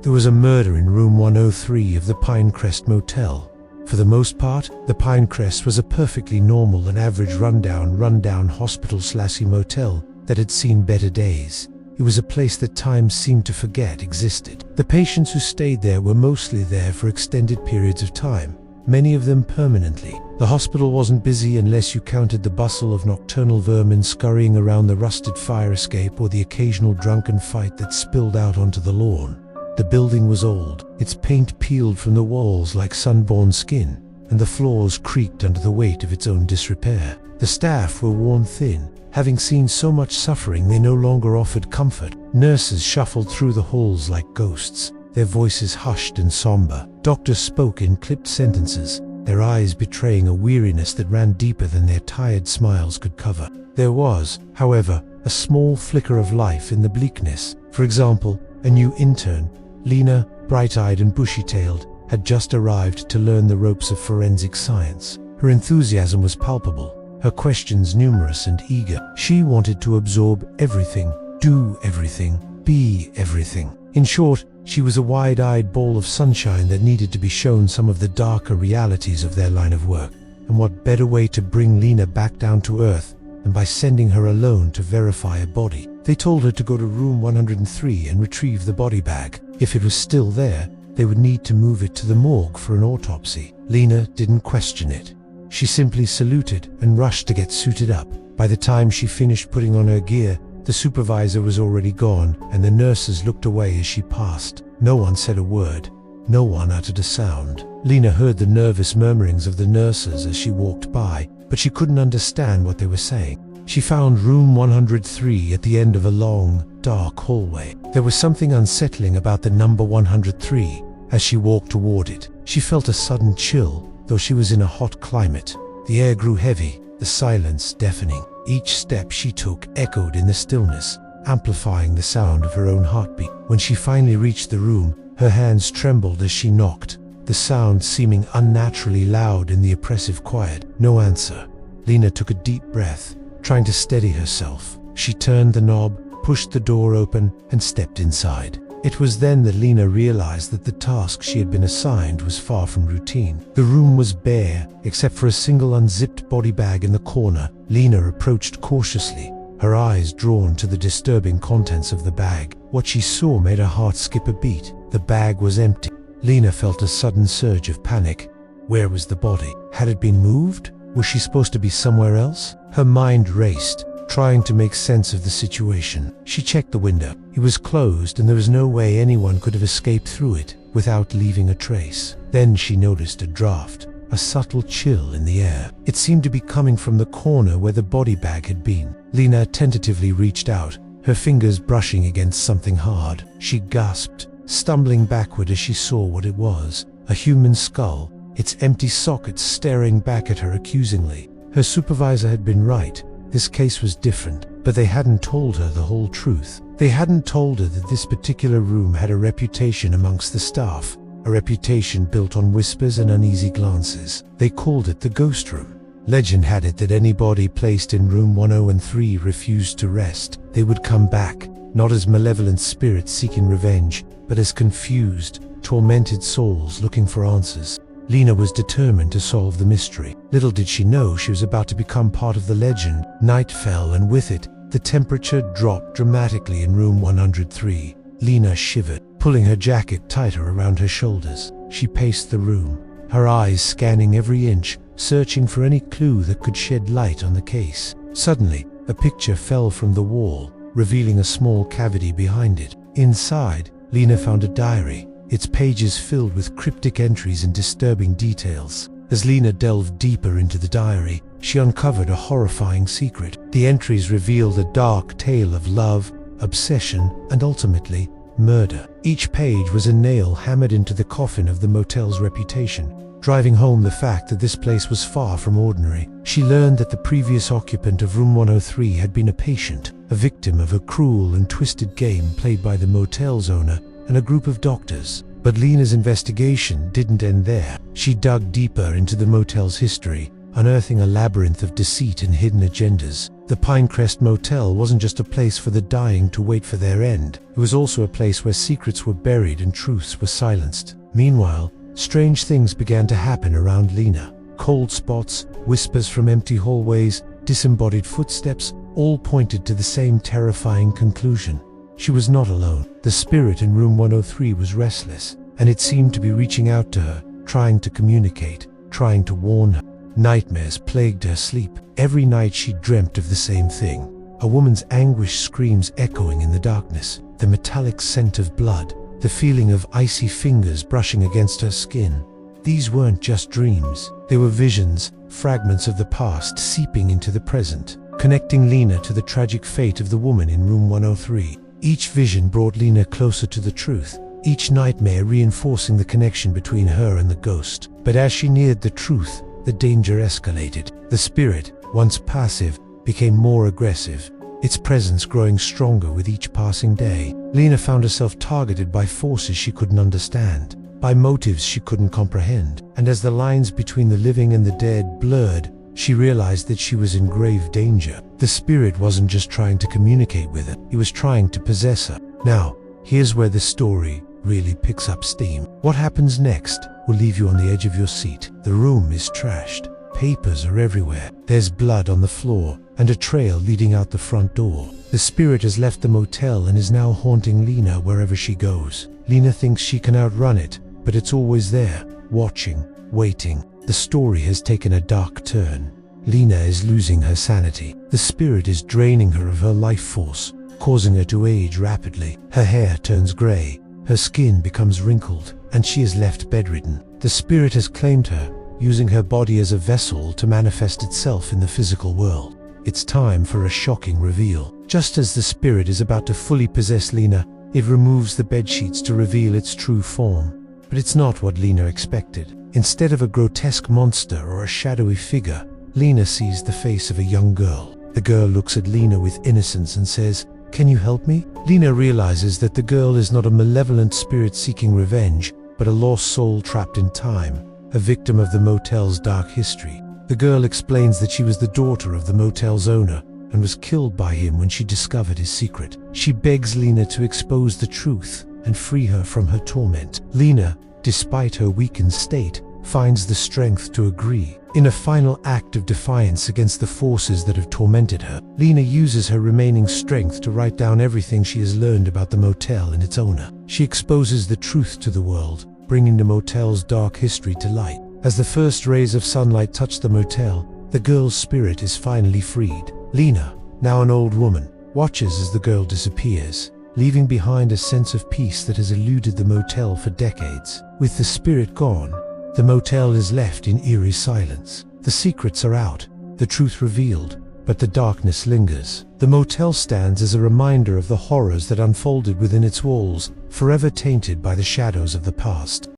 There was a murder in room 103 of the Pinecrest Motel. For the most part, the Pinecrest was a perfectly normal and average rundown hospital/motel that had seen better days. It was a place that time seemed to forget existed. The patients who stayed there were mostly there for extended periods of time, many of them permanently. The hospital wasn't busy unless you counted the bustle of nocturnal vermin scurrying around the rusted fire escape or the occasional drunken fight that spilled out onto the lawn. The building was old, its paint peeled from the walls like sunborn skin, and the floors creaked under the weight of its own disrepair. The staff were worn thin. Having seen so much suffering, they no longer offered comfort. Nurses shuffled through the halls like ghosts, their voices hushed and somber. Doctors spoke in clipped sentences, their eyes betraying a weariness that ran deeper than their tired smiles could cover. There was, however, a small flicker of life in the bleakness. For example, a new intern, Lena, bright-eyed and bushy-tailed, had just arrived to learn the ropes of forensic science. Her enthusiasm was palpable, her questions numerous and eager. She wanted to absorb everything, do everything, be everything. In short, she was a wide-eyed ball of sunshine that needed to be shown some of the darker realities of their line of work. And what better way to bring Lena back down to earth than by sending her alone to verify a body? They told her to go to room 103 and retrieve the body bag. If it was still there, they would need to move it to the morgue for an autopsy. Lena didn't question it. She simply saluted and rushed to get suited up. By the time she finished putting on her gear, the supervisor was already gone, and the nurses looked away as she passed. No one said a word. No one uttered a sound. Lena heard the nervous murmurings of the nurses as she walked by, but she couldn't understand what they were saying. She found room 103 at the end of a long, dark hallway. There was something unsettling about the number 103 as she walked toward it. She felt a sudden chill, though she was in a hot climate. The air grew heavy, the silence deafening. Each step she took echoed in the stillness, amplifying the sound of her own heartbeat. When she finally reached the room, her hands trembled as she knocked, the sound seeming unnaturally loud in the oppressive quiet. No answer. Lena took a deep breath, trying to steady herself. She turned the knob, pushed the door open, and stepped inside. It was then that Lena realized that the task she had been assigned was far from routine. The room was bare, except for a single unzipped body bag in the corner. Lena approached cautiously, her eyes drawn to the disturbing contents of the bag. What she saw made her heart skip a beat. The bag was empty. Lena felt a sudden surge of panic. Where was the body? Had it been moved? Was she supposed to be somewhere else? Her mind raced, trying to make sense of the situation. She checked the window. It was closed, and there was no way anyone could have escaped through it without leaving a trace. Then she noticed a draft, a subtle chill in the air. It seemed to be coming from the corner where the body bag had been. Lena tentatively reached out, her fingers brushing against something hard. She gasped, stumbling backward as she saw what it was. A human skull, its empty sockets staring back at her accusingly. Her supervisor had been right. This case was different, but they hadn't told her the whole truth. They hadn't told her that this particular room had a reputation amongst the staff, a reputation built on whispers and uneasy glances. They called it the ghost room. Legend had it that anybody placed in room 103 refused to rest. They would come back, not as malevolent spirits seeking revenge, but as confused, tormented souls looking for answers. Lena was determined to solve the mystery. Little did she know she was about to become part of the legend. Night fell, and with it, the temperature dropped dramatically in room 103. Lena shivered, pulling her jacket tighter around her shoulders. She paced the room, her eyes scanning every inch, searching for any clue that could shed light on the case. Suddenly, a picture fell from the wall, revealing a small cavity behind it. Inside, Lena found a diary, its pages filled with cryptic entries and disturbing details. As Lena delved deeper into the diary, she uncovered a horrifying secret. The entries revealed a dark tale of love, obsession, and ultimately, murder. Each page was a nail hammered into the coffin of the motel's reputation, driving home the fact that this place was far from ordinary. She learned that the previous occupant of room 103 had been a patient, a victim of a cruel and twisted game played by the motel's owner and a group of doctors. But Lena's investigation didn't end there. She dug deeper into the motel's history, unearthing a labyrinth of deceit and hidden agendas. The Pinecrest Motel wasn't just a place for the dying to wait for their end. It was also a place where secrets were buried and truths were silenced. Meanwhile, strange things began to happen around Lena. Cold spots, whispers from empty hallways, disembodied footsteps, all pointed to the same terrifying conclusion. She was not alone. The spirit in room 103 was restless, and it seemed to be reaching out to her, trying to communicate, trying to warn her. Nightmares plagued her sleep. Every night she dreamt of the same thing. A woman's anguished screams echoing in the darkness, the metallic scent of blood, the feeling of icy fingers brushing against her skin. These weren't just dreams. They were visions, fragments of the past seeping into the present, connecting Lena to the tragic fate of the woman in room 103. Each vision brought Lena closer to the truth, each nightmare reinforcing the connection between her and the ghost. But as she neared the truth, the danger escalated. The spirit, once passive, became more aggressive, its presence growing stronger with each passing day. Lena found herself targeted by forces she couldn't understand, by motives she couldn't comprehend, and as the lines between the living and the dead blurred, she realized that she was in grave danger. The spirit wasn't just trying to communicate with her, it was trying to possess her. Now, here's where the story really picks up steam. What happens next will leave you on the edge of your seat. The room is trashed. Papers are everywhere. There's blood on the floor and a trail leading out the front door. The spirit has left the motel and is now haunting Lena wherever she goes. Lena thinks she can outrun it, but it's always there, watching, waiting. The story has taken a dark turn. Lena is losing her sanity. The spirit is draining her of her life force, causing her to age rapidly. Her hair turns gray, her skin becomes wrinkled, and she is left bedridden. The spirit has claimed her, using her body as a vessel to manifest itself in the physical world. It's time for a shocking reveal. Just as the spirit is about to fully possess Lena, it removes the bedsheets to reveal its true form. But it's not what Lena expected. Instead of a grotesque monster or a shadowy figure, Lena sees the face of a young girl. The girl looks at Lena with innocence and says, "Can you help me?" Lena realizes that the girl is not a malevolent spirit seeking revenge, but a lost soul trapped in time, a victim of the motel's dark history. The girl explains that she was the daughter of the motel's owner and was killed by him when she discovered his secret. She begs Lena to expose the truth and free her from her torment. Lena, despite her weakened state, finds the strength to agree. In a final act of defiance against the forces that have tormented her, Lena uses her remaining strength to write down everything she has learned about the motel and its owner. She exposes the truth to the world, bringing the motel's dark history to light. As the first rays of sunlight touch the motel, the girl's spirit is finally freed. Lena, now an old woman, watches as the girl disappears, leaving behind a sense of peace that has eluded the motel for decades. With the spirit gone, the motel is left in eerie silence. The secrets are out, the truth revealed, but the darkness lingers. The motel stands as a reminder of the horrors that unfolded within its walls, forever tainted by the shadows of the past.